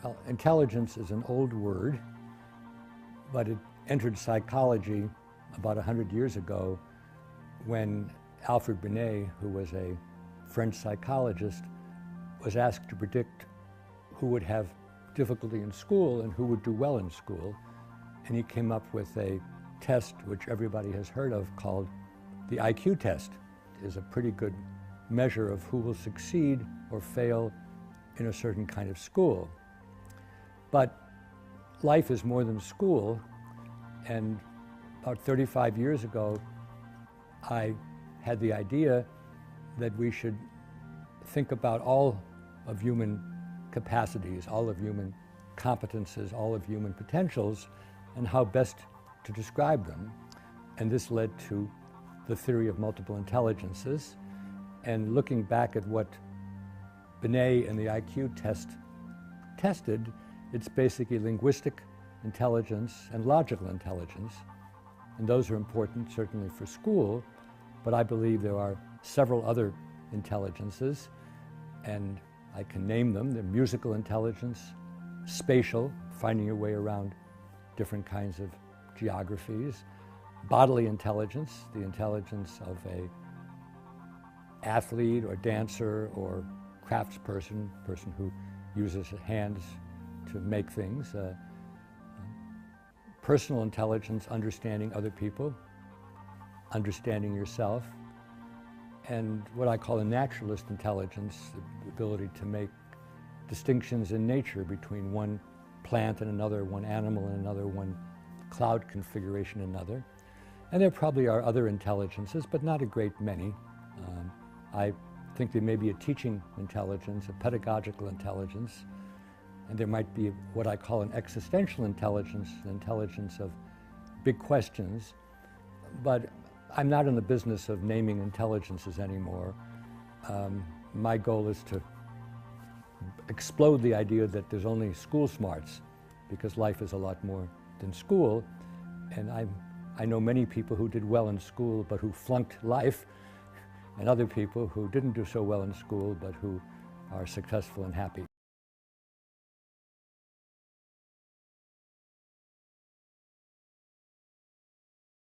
Well, intelligence is an old word, but it entered psychology about 100 years ago when Alfred Binet, who was a French psychologist, was asked to predict who would have difficulty in school and who would do well in school. And he came up with a test which everybody has heard of called the IQ test. It is a pretty good measure of who will succeed or fail in a certain kind of school. But life is more than school, and about 35 years ago, I had the idea that we should think about all of human capacities, all of human competences, all of human potentials, and how best to describe them. And this led to the theory of multiple intelligences. And looking back at what Binet and the IQ test tested, it's basically linguistic intelligence and logical intelligence. And those are important certainly for school, but I believe there are several other intelligences, and I can name them. They're musical intelligence, spatial, finding your way around different kinds of geographies, bodily intelligence, the intelligence of an athlete or dancer or craftsperson, person who uses his hands to make things, personal intelligence, understanding other people, understanding yourself, and what I call a naturalist intelligence, the ability to make distinctions in nature between one plant and another, one animal and another, one cloud configuration and another. And there probably are other intelligences, but not a great many. I think there may be a teaching intelligence, a pedagogical intelligence, and there might be what I call an existential intelligence, an intelligence of big questions. But I'm not in the business of naming intelligences anymore. My goal is to explode the idea that there's only school smarts, because life is a lot more than school. And I know many people who did well in school but who flunked life, and other people who didn't do so well in school but who are successful and happy.